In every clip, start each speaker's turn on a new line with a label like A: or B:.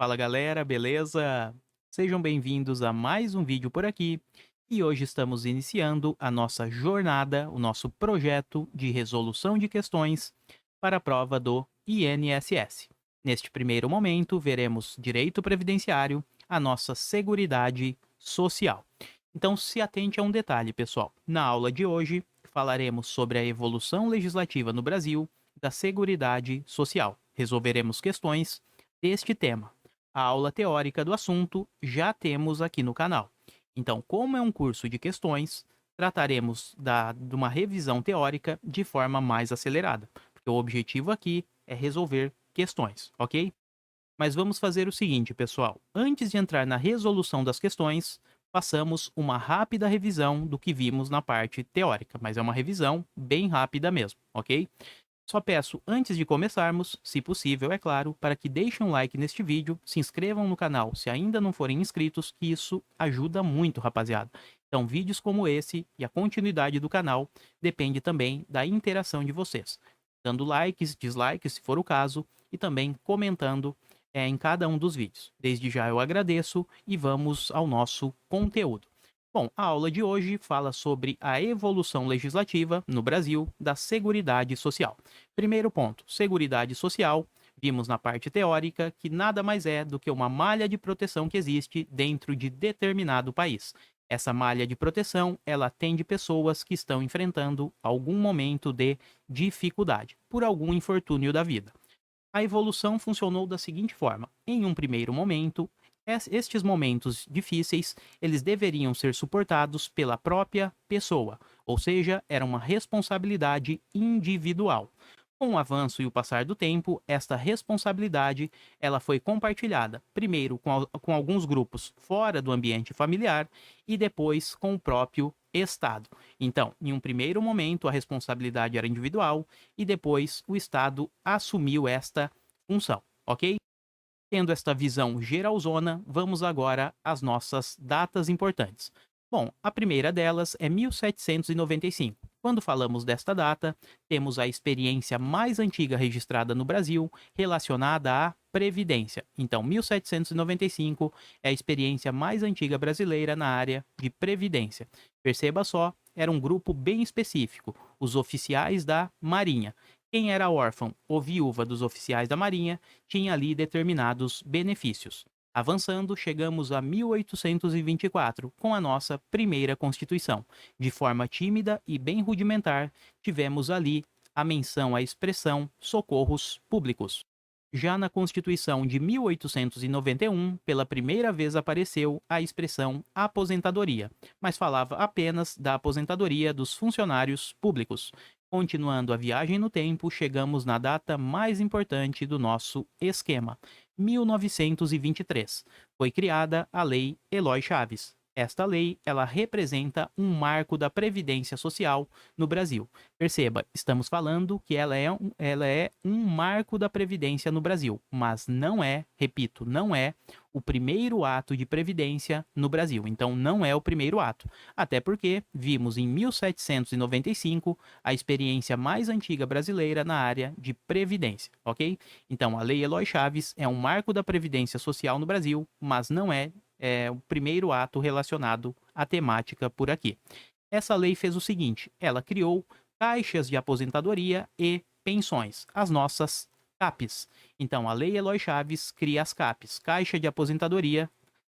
A: Fala galera, beleza? Sejam bem-vindos a mais um vídeo por aqui e hoje estamos iniciando a nossa jornada, o nosso projeto de resolução de questões para a prova do INSS. Neste primeiro momento, veremos direito previdenciário, a nossa seguridade social. Então, se atente a um detalhe, pessoal. Na aula de hoje, falaremos sobre a evolução legislativa no Brasil da Seguridade Social. Resolveremos questões deste tema. A aula teórica do assunto já temos aqui no canal. Então, como é um curso de questões, trataremos de uma revisão teórica de forma mais acelerada, porque o objetivo aqui é resolver questões, ok? Mas vamos fazer o seguinte, pessoal. Antes de entrar na resolução das questões, façamos uma rápida revisão do que vimos na parte teórica, mas é uma revisão bem rápida mesmo, ok? Só peço, antes de começarmos, se possível, é claro, para que deixem um like neste vídeo, se inscrevam no canal se ainda não forem inscritos, que isso ajuda muito, rapaziada. Então, vídeos como esse e a continuidade do canal depende também da interação de vocês, dando likes, dislikes, se for o caso, e também comentando em cada um dos vídeos. Desde já eu agradeço e vamos ao nosso conteúdo. Bom, a aula de hoje fala sobre a evolução legislativa no Brasil da Seguridade Social. Primeiro ponto, Seguridade Social. Vimos na parte teórica que nada mais é do que uma malha de proteção que existe dentro de determinado país. Essa malha de proteção, ela atende pessoas que estão enfrentando algum momento de dificuldade, por algum infortúnio da vida. A evolução funcionou da seguinte forma: em um primeiro momento, estes momentos difíceis, eles deveriam ser suportados pela própria pessoa, ou seja, era uma responsabilidade individual. Com o avanço e o passar do tempo, esta responsabilidade ela foi compartilhada, primeiro com alguns grupos fora do ambiente familiar e depois com o próprio Estado. Então, em um primeiro momento, a responsabilidade era individual e depois o Estado assumiu esta função, ok? Tendo esta visão geralzona, vamos agora às nossas datas importantes. Bom, a primeira delas é 1795. Quando falamos desta data, temos a experiência mais antiga registrada no Brasil relacionada à Previdência. Então, 1795 é a experiência mais antiga brasileira na área de Previdência. Perceba só, era um grupo bem específico, os oficiais da Marinha. Quem era órfão ou viúva dos oficiais da Marinha tinha ali determinados benefícios. Avançando, chegamos a 1824, com a nossa primeira Constituição. De forma tímida e bem rudimentar, tivemos ali a menção à expressão socorros públicos. Já na Constituição de 1891, pela primeira vez apareceu a expressão aposentadoria, mas falava apenas da aposentadoria dos funcionários públicos. Continuando a viagem no tempo, chegamos na data mais importante do nosso esquema, 1923. Foi criada a Lei Eloy Chaves. Esta lei, ela representa um marco da previdência social no Brasil. Perceba, estamos falando que ela é um marco da previdência no Brasil, mas não é, repito, não é o primeiro ato de previdência no Brasil. Então, não é o primeiro ato. Até porque vimos em 1795 a experiência mais antiga brasileira na área de previdência, ok? Então, a Lei Eloy Chaves é um marco da previdência social no Brasil, mas não é o primeiro ato relacionado à temática por aqui. Essa lei fez o seguinte: ela criou caixas de aposentadoria e pensões, as nossas CAPs. Então, a Lei Eloy Chaves cria as CAPs, Caixa de Aposentadoria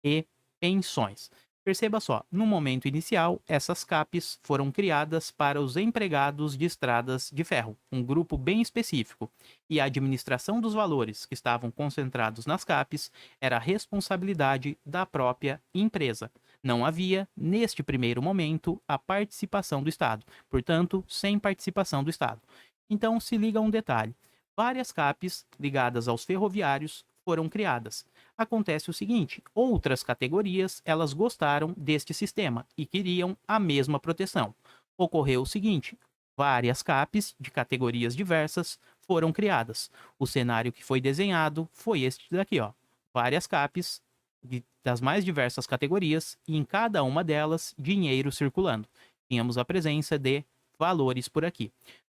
A: e Pensões. Perceba só, no momento inicial, essas CAPs foram criadas para os empregados de estradas de ferro, um grupo bem específico, e a administração dos valores que estavam concentrados nas CAPs era a responsabilidade da própria empresa. Não havia, neste primeiro momento, a participação do Estado, portanto, sem participação do Estado. Então, se liga a um detalhe: várias CAPs ligadas aos ferroviários foram criadas. Acontece o seguinte: outras categorias elas gostaram deste sistema e queriam a mesma proteção. Ocorreu o seguinte: várias CAPs de categorias diversas foram criadas. O cenário que foi desenhado foi este daqui, ó. Várias CAPs das mais diversas categorias e em cada uma delas dinheiro circulando. Tínhamos a presença de valores por aqui.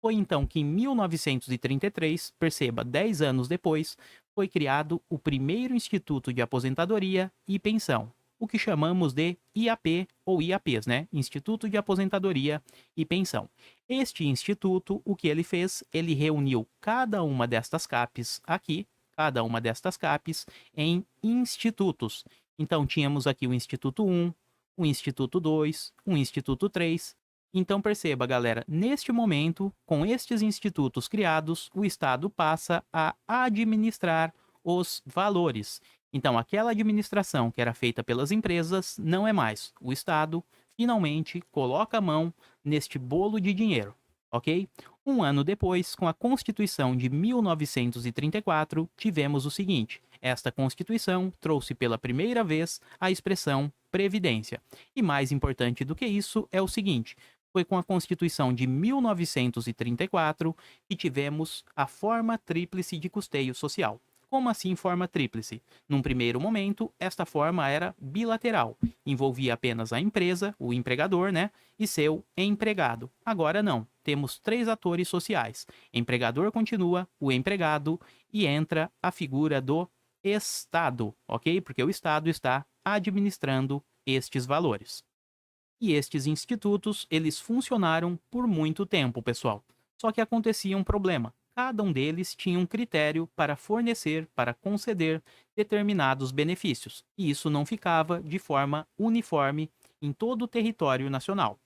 A: Foi então que em 1933, perceba, 10 anos depois, foi criado o primeiro Instituto de Aposentadoria e Pensão, o que chamamos de IAP ou IAPs, né? Instituto de Aposentadoria e Pensão. Este instituto, o que ele fez? Ele reuniu cada uma destas CAPs aqui, cada uma destas CAPs, em institutos. Então, tínhamos aqui o Instituto 1, o Instituto 2, o Instituto 3. Então, perceba, galera, neste momento, com estes institutos criados, o Estado passa a administrar os valores. Então, aquela administração que era feita pelas empresas não é mais. O Estado finalmente coloca a mão neste bolo de dinheiro, ok? Um ano depois, com a Constituição de 1934, tivemos o seguinte: esta Constituição trouxe pela primeira vez a expressão previdência. E mais importante do que isso é o seguinte: foi com a Constituição de 1934 que tivemos a forma tríplice de custeio social. Como assim forma tríplice? Num primeiro momento, esta forma era bilateral, envolvia apenas a empresa, o empregador, né, e seu empregado. Agora não, temos três atores sociais. Empregador continua, o empregado e entra a figura do Estado, ok? Porque o Estado está administrando estes valores. E estes institutos, eles funcionaram por muito tempo, pessoal. Só que acontecia um problema. Cada um deles tinha um critério para fornecer, para conceder determinados benefícios. E isso não ficava de forma uniforme em todo o território nacional.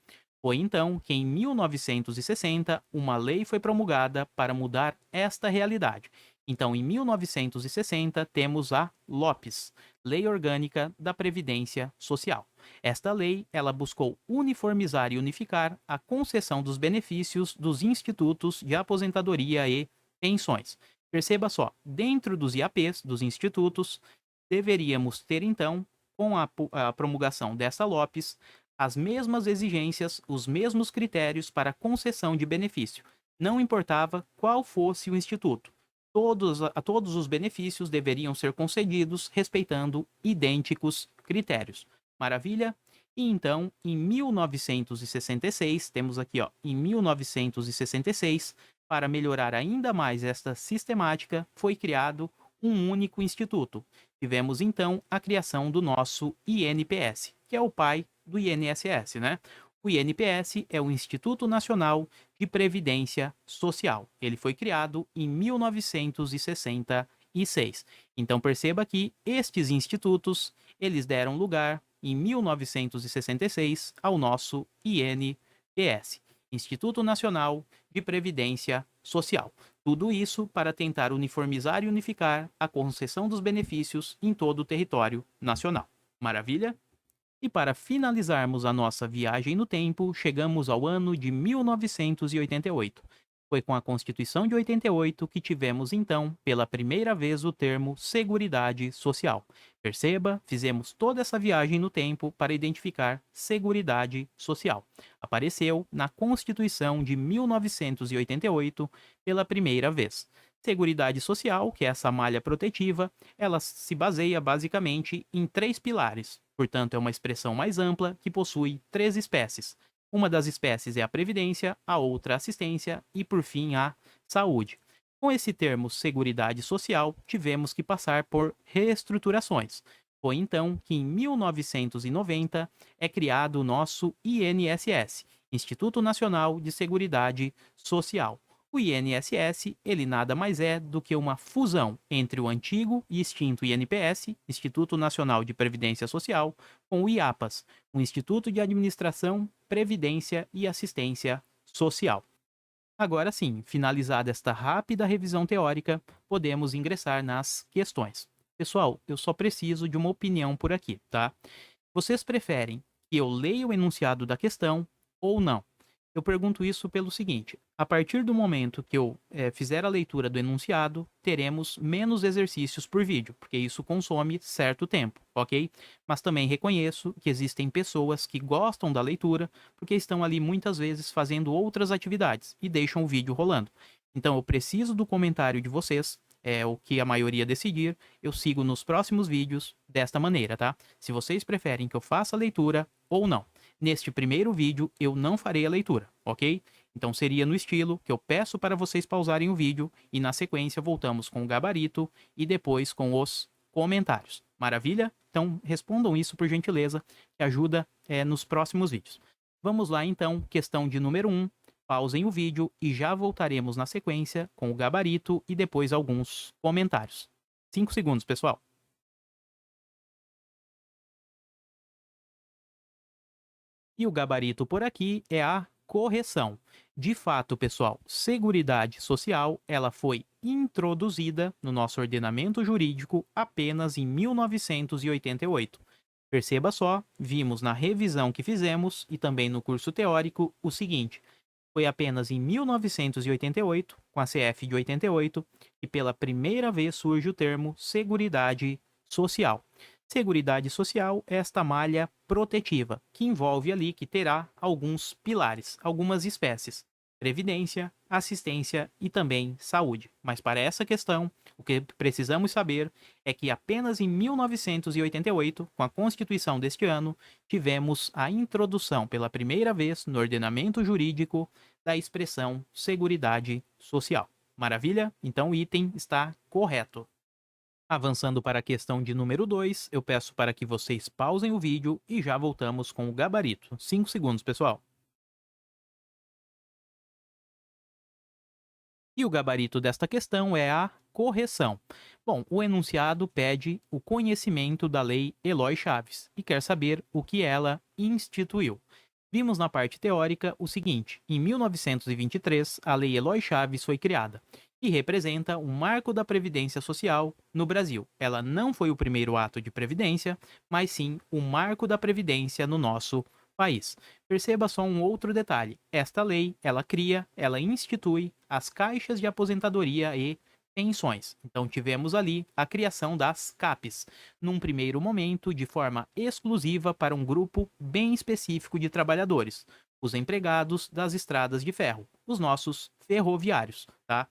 A: Foi então que, em 1960, uma lei foi promulgada para mudar esta realidade. Então, em 1960, temos a LOPS, Lei Orgânica da Previdência Social. Esta lei, ela buscou uniformizar e unificar a concessão dos benefícios dos institutos de aposentadoria e pensões. Perceba só, dentro dos IAPs, dos institutos, deveríamos ter então, com a promulgação dessa LOPS, as mesmas exigências, os mesmos critérios para concessão de benefício. Não importava qual fosse o instituto. Todos os benefícios deveriam ser concedidos respeitando idênticos critérios. Maravilha? E então, em 1966, temos aqui, ó, em 1966, para melhorar ainda mais esta sistemática, foi criado um único instituto. Tivemos então a criação do nosso INPS, que é o pai do INSS, né? O INPS é o Instituto Nacional de Previdência Social. Ele foi criado em 1966. Então perceba que estes institutos, eles deram lugar em 1966 ao nosso INPS, Instituto Nacional de Previdência Social. Tudo isso para tentar uniformizar e unificar a concessão dos benefícios em todo o território nacional. Maravilha? E para finalizarmos a nossa viagem no tempo, chegamos ao ano de 1988. Foi com a Constituição de 88 que tivemos então, pela primeira vez, o termo Seguridade Social. Perceba, fizemos toda essa viagem no tempo para identificar Seguridade Social. Apareceu na Constituição de 1988 pela primeira vez. Seguridade Social, que é essa malha protetiva, ela se baseia basicamente em três pilares. Portanto, é uma expressão mais ampla que possui três espécies. Uma das espécies é a previdência, a outra a assistência e, por fim, a saúde. Com esse termo Seguridade Social, tivemos que passar por reestruturações. Foi então que, em 1990, é criado o nosso INSS, Instituto Nacional de Seguridade Social. O INSS, ele nada mais é do que uma fusão entre o antigo e extinto INPS, Instituto Nacional de Previdência Social, com o IAPAS, o Instituto de Administração, Previdência e Assistência Social. Agora sim, finalizada esta rápida revisão teórica, podemos ingressar nas questões. Pessoal, eu só preciso de uma opinião por aqui, tá? Vocês preferem que eu leia o enunciado da questão ou não? Eu pergunto isso pelo seguinte: a partir do momento que eu fizer a leitura do enunciado, teremos menos exercícios por vídeo, porque isso consome certo tempo, ok? Mas também reconheço que existem pessoas que gostam da leitura porque estão ali muitas vezes fazendo outras atividades e deixam o vídeo rolando. Então eu preciso do comentário de vocês, é o que a maioria decidir, eu sigo nos próximos vídeos desta maneira, tá? Se vocês preferem que eu faça a leitura ou não. Neste primeiro vídeo, eu não farei a leitura, ok? Então seria no estilo que eu peço para vocês pausarem o vídeo e na sequência voltamos com o gabarito e depois com os comentários. Maravilha? Então respondam isso por gentileza, que ajuda nos próximos vídeos. Vamos lá então, questão de número 1. Pausem o vídeo e já voltaremos na sequência com o gabarito e depois alguns comentários. 5 segundos, pessoal. E o gabarito por aqui é a correção. De fato, pessoal, Seguridade Social, ela foi introduzida no nosso ordenamento jurídico apenas em 1988. Perceba só, vimos na revisão que fizemos e também no curso teórico o seguinte: foi apenas em 1988, com a CF de 88, que pela primeira vez surge o termo Seguridade Social. Seguridade Social é esta malha protetiva, que envolve ali, que terá alguns pilares, algumas espécies: previdência, assistência e também saúde. Mas para essa questão, o que precisamos saber é que apenas em 1988, com a Constituição deste ano, tivemos a introdução pela primeira vez no ordenamento jurídico da expressão Seguridade Social. Maravilha? Então o item está correto. Avançando para a questão de número 2, eu peço para que vocês pausem o vídeo e já voltamos com o gabarito. 5 segundos, pessoal. E o gabarito desta questão é a correção. Bom, o enunciado pede o conhecimento da Lei Eloy Chaves e quer saber o que ela instituiu. Vimos na parte teórica o seguinte: em 1923, a Lei Eloy Chaves foi criada e representa um marco da Previdência Social no Brasil. Ela não foi o primeiro ato de previdência, mas sim o marco da Previdência no nosso país. Perceba só um outro detalhe: esta lei, ela cria, ela institui as caixas de aposentadoria e pensões. Então tivemos ali a criação das CAPs, num primeiro momento de forma exclusiva para um grupo bem específico de trabalhadores, os empregados das estradas de ferro, os nossos ferroviários, tá?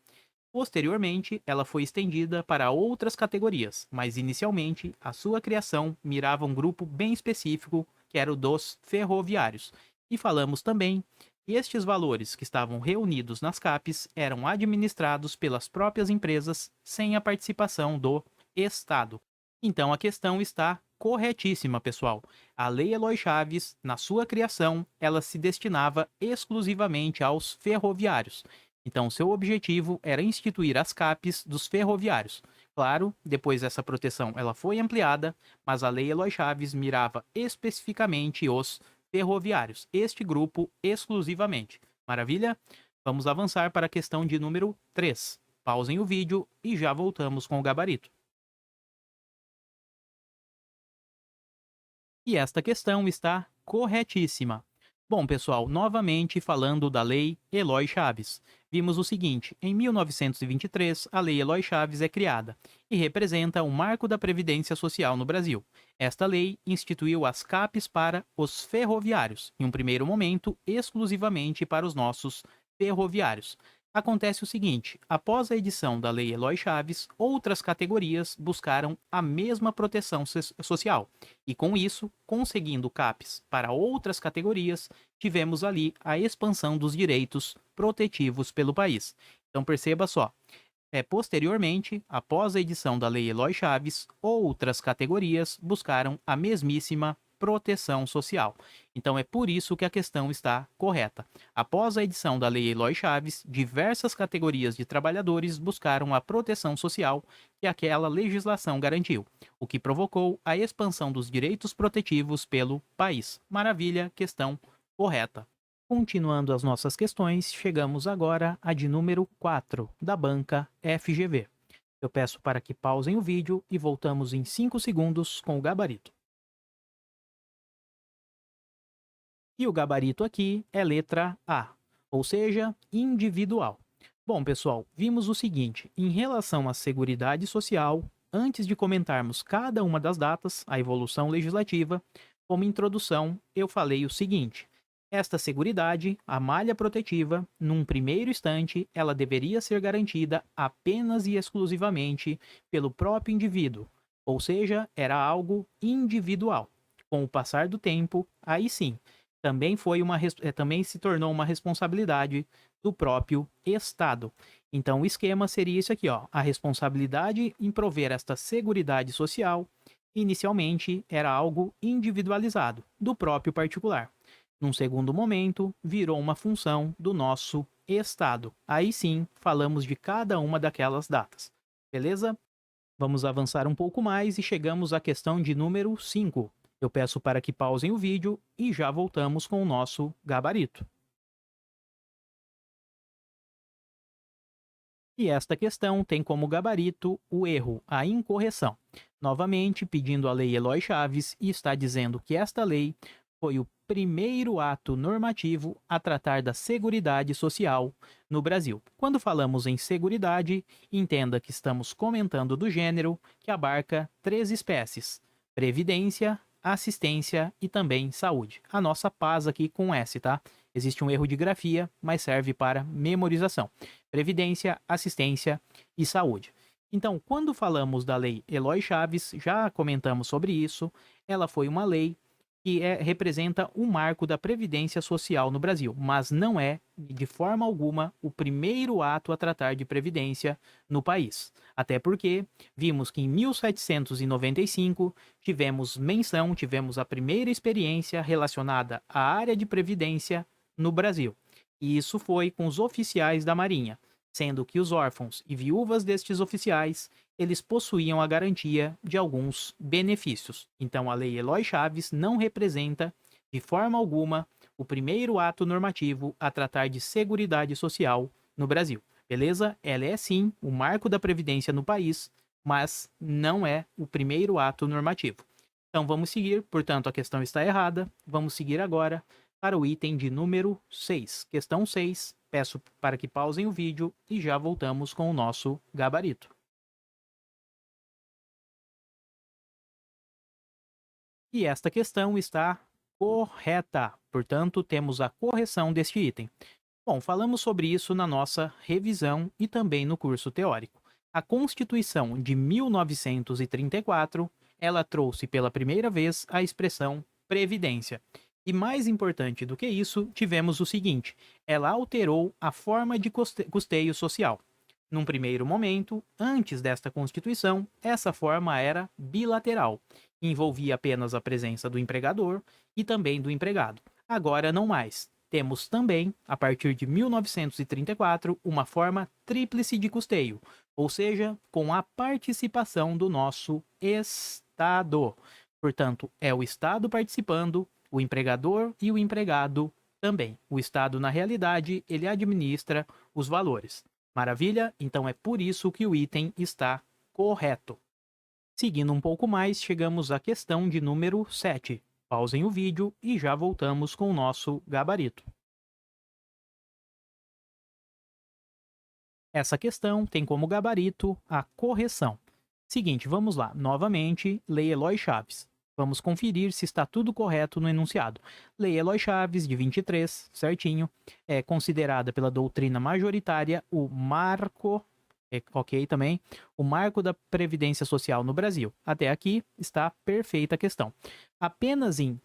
A: Posteriormente, ela foi estendida para outras categorias, mas inicialmente a sua criação mirava um grupo bem específico, que era o dos ferroviários. E falamos também que estes valores que estavam reunidos nas CAPs eram administrados pelas próprias empresas sem a participação do Estado. Então a questão está corretíssima, pessoal. A Lei Eloy Chaves, na sua criação, ela se destinava exclusivamente aos ferroviários. Então, seu objetivo era instituir as CAPs dos ferroviários. Claro, depois essa proteção ela foi ampliada, mas a Lei Eloy Chaves mirava especificamente os ferroviários, este grupo exclusivamente. Maravilha? Vamos avançar para a questão de número 3. Pausem o vídeo e já voltamos com o gabarito. E esta questão está corretíssima. Bom, pessoal, novamente falando da Lei Eloy Chaves. Vimos o seguinte: em 1923, a Lei Eloy Chaves é criada e representa o marco da Previdência Social no Brasil. Esta lei instituiu as CAPs para os ferroviários, em um primeiro momento exclusivamente para os nossos ferroviários. Acontece o seguinte: após a edição da Lei Eloy Chaves, outras categorias buscaram a mesma proteção social e, com isso, conseguindo CAPs para outras categorias, tivemos ali a expansão dos direitos protetivos pelo país. Então perceba só, posteriormente, após a edição da Lei Eloy Chaves, outras categorias buscaram a mesmíssima proteção social. Então é por isso que a questão está correta. Após a edição da Lei Eloy Chaves, diversas categorias de trabalhadores buscaram a proteção social que aquela legislação garantiu, o que provocou a expansão dos direitos protetivos pelo país. Maravilha, questão correta. Continuando as nossas questões, chegamos agora à de número 4, da banca FGV. Eu peço para que pausem o vídeo e voltamos em 5 segundos com o gabarito. E o gabarito aqui é letra A, ou seja, individual. Bom, pessoal, vimos o seguinte: em relação à Seguridade Social, antes de comentarmos cada uma das datas, a evolução legislativa, como introdução, eu falei o seguinte: esta seguridade, a malha protetiva, num primeiro instante, ela deveria ser garantida apenas e exclusivamente pelo próprio indivíduo, ou seja, era algo individual. Com o passar do tempo, aí sim, também se tornou uma responsabilidade do próprio Estado. Então, o esquema seria isso aqui, ó. A responsabilidade em prover esta seguridade social, inicialmente, era algo individualizado, do próprio particular. Num segundo momento, virou uma função do nosso Estado. Aí sim, falamos de cada uma daquelas datas. Beleza? Vamos avançar um pouco mais e chegamos à questão de número 5. Eu peço para que pausem o vídeo e já voltamos com o nosso gabarito. E esta questão tem como gabarito o erro, a incorreção. Novamente, pedindo a Lei Eloy Chaves, e está dizendo que esta lei foi o primeiro ato normativo a tratar da seguridade social no Brasil. Quando falamos em seguridade, entenda que estamos comentando do gênero que abarca 3 espécies: previdência, assistência e também saúde. A nossa paz aqui com S, tá? Existe um erro de grafia, mas serve para memorização. Previdência, assistência e saúde. Então, quando falamos da Lei Eloy Chaves, já comentamos sobre isso, ela foi uma lei que representa um marco da previdência social no Brasil, mas não é, de forma alguma, o primeiro ato a tratar de previdência no país. Até porque vimos que em 1795 tivemos a primeira experiência relacionada à área de previdência no Brasil. E isso foi com os oficiais da Marinha, sendo que os órfãos e viúvas destes oficiais, eles possuíam a garantia de alguns benefícios. Então a Lei Eloy Chaves não representa, de forma alguma, o primeiro ato normativo a tratar de seguridade social no Brasil. Beleza? Ela é sim o marco da previdência no país, mas não é o primeiro ato normativo. Então vamos seguir, portanto a questão está errada. Vamos seguir agora para o item de número 6. Questão 6. Peço para que pausem o vídeo e já voltamos com o nosso gabarito. E esta questão está correta, portanto, temos a correção deste item. Bom, falamos sobre isso na nossa revisão e também no curso teórico. A Constituição de 1934, ela trouxe pela primeira vez a expressão previdência. E mais importante do que isso, tivemos o seguinte: ela alterou a forma de custeio social. Num primeiro momento, antes desta Constituição, essa forma era bilateral, envolvia apenas a presença do empregador e também do empregado. Agora não mais. Temos também, a partir de 1934, uma forma tríplice de custeio, ou seja, com a participação do nosso Estado. Portanto, é o Estado participando, o empregador e o empregado também. O Estado, na realidade, ele administra os valores. Maravilha? Então é por isso que o item está correto. Seguindo um pouco mais, chegamos à questão de número 7. Pausem o vídeo e já voltamos com o nosso gabarito. Essa questão tem como gabarito a correção. Seguinte, vamos lá. Novamente, Lei Eloy Chaves. Vamos conferir se está tudo correto no enunciado. Lei Eloy Chaves, de 23, certinho, é considerada pela doutrina majoritária o marco, ok também, o marco da Previdência Social no Brasil. Até aqui está perfeita a questão. Apenas em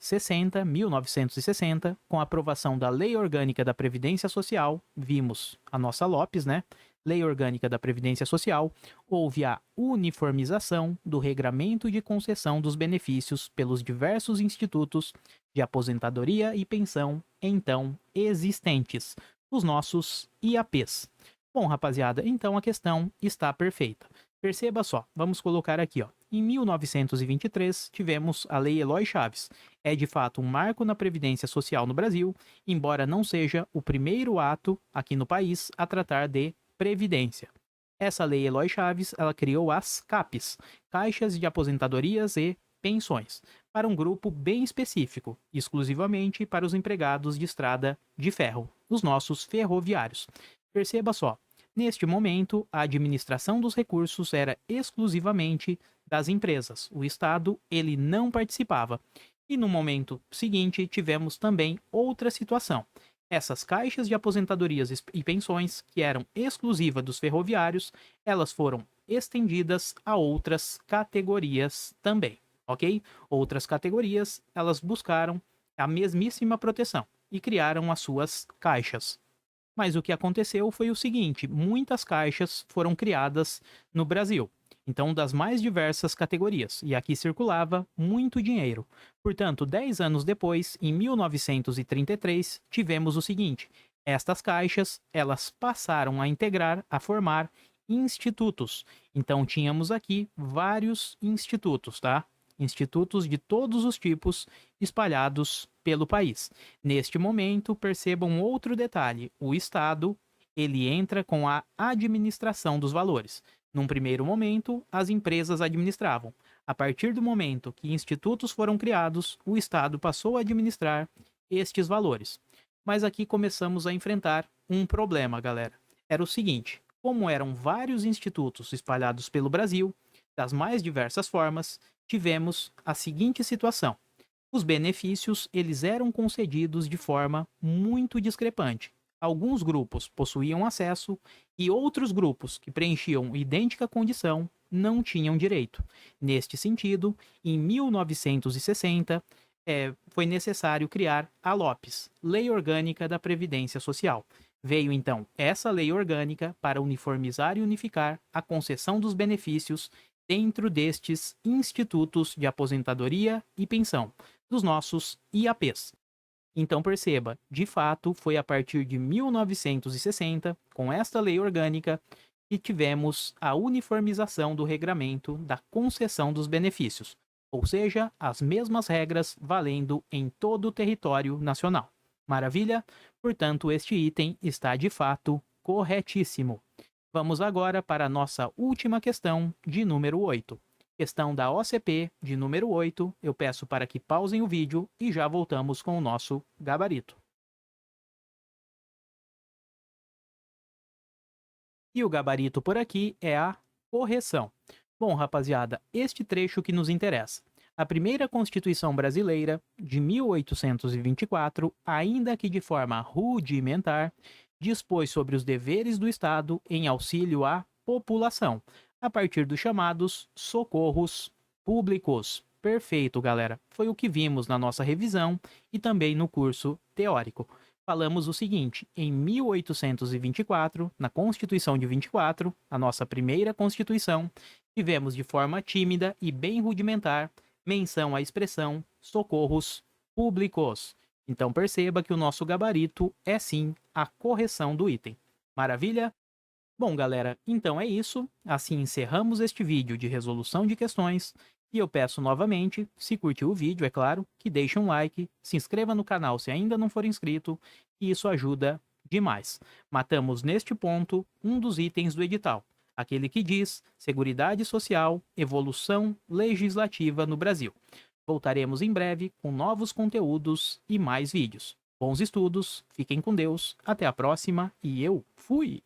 A: 1960, com a aprovação da Lei Orgânica da Previdência Social, vimos a nossa Lopes, né? Lei Orgânica da Previdência Social, houve a uniformização do regramento de concessão dos benefícios pelos diversos institutos de aposentadoria e pensão então existentes, os nossos IAPs. Bom, rapaziada, então a questão está perfeita. Perceba só, vamos colocar aqui, ó. Em 1923, tivemos a Lei Eloy Chaves. É de fato um marco na Previdência Social no Brasil, embora não seja o primeiro ato aqui no país a tratar de previdência. Essa Lei Eloy Chaves, ela criou as CAPs, Caixas de Aposentadorias e Pensões, para um grupo bem específico, exclusivamente para os empregados de estrada de ferro, os nossos ferroviários. Perceba só, neste momento, a administração dos recursos era exclusivamente das empresas. O Estado, ele não participava. E no momento seguinte, tivemos também outra situação. Essas caixas de aposentadorias e pensões, que eram exclusivas dos ferroviários, elas foram estendidas a outras categorias também, ok? Outras categorias, elas buscaram a mesmíssima proteção e criaram as suas caixas. Mas o que aconteceu foi o seguinte: muitas caixas foram criadas no Brasil. Então, das mais diversas categorias, e aqui circulava muito dinheiro. Portanto, 10 anos depois, em 1933, tivemos o seguinte: estas caixas, elas passaram a integrar, a formar institutos. Então, tínhamos aqui vários institutos, tá? Institutos de todos os tipos espalhados pelo país. Neste momento, percebam outro detalhe: o Estado ele entra com a administração dos valores. Num primeiro momento, as empresas administravam. A partir do momento que institutos foram criados, o Estado passou a administrar estes valores. Mas aqui começamos a enfrentar um problema, galera. Era o seguinte: como eram vários institutos espalhados pelo Brasil, das mais diversas formas, tivemos a seguinte situação: os benefícios eles eram concedidos de forma muito discrepante. Alguns grupos possuíam acesso e outros grupos que preenchiam idêntica condição não tinham direito. Neste sentido, em 1960, foi necessário criar a LOPS, Lei Orgânica da Previdência Social. Veio então essa lei orgânica para uniformizar e unificar a concessão dos benefícios dentro destes institutos de aposentadoria e pensão, dos nossos IAPs. Então perceba, de fato, foi a partir de 1960, com esta lei orgânica, que tivemos a uniformização do regramento da concessão dos benefícios, ou seja, as mesmas regras valendo em todo o território nacional. Maravilha? Portanto, este item está de fato corretíssimo. Vamos agora para a nossa última questão, de número 8. Questão da OCP, de número 8. Eu peço para que pausem o vídeo e já voltamos com o nosso gabarito. E o gabarito por aqui é a correção. Bom, rapaziada, este trecho que nos interessa. A primeira Constituição brasileira, de 1824, ainda que de forma rudimentar, dispôs sobre os deveres do Estado em auxílio à população, a partir dos chamados socorros públicos. Perfeito, galera. Foi o que vimos na nossa revisão e também no curso teórico. Falamos o seguinte: em 1824, na Constituição de 24, a nossa primeira Constituição, tivemos de forma tímida e bem rudimentar menção à expressão socorros públicos. Então perceba que o nosso gabarito é sim a correção do item. Maravilha? Bom, galera, então é isso. Assim encerramos este vídeo de resolução de questões. E eu peço novamente, se curtiu o vídeo, é claro, que deixe um like, se inscreva no canal se ainda não for inscrito, e isso ajuda demais. Matamos neste ponto um dos itens do edital, aquele que diz Seguridade Social, Evolução Legislativa no Brasil. Voltaremos em breve com novos conteúdos e mais vídeos. Bons estudos, fiquem com Deus, até a próxima e eu fui!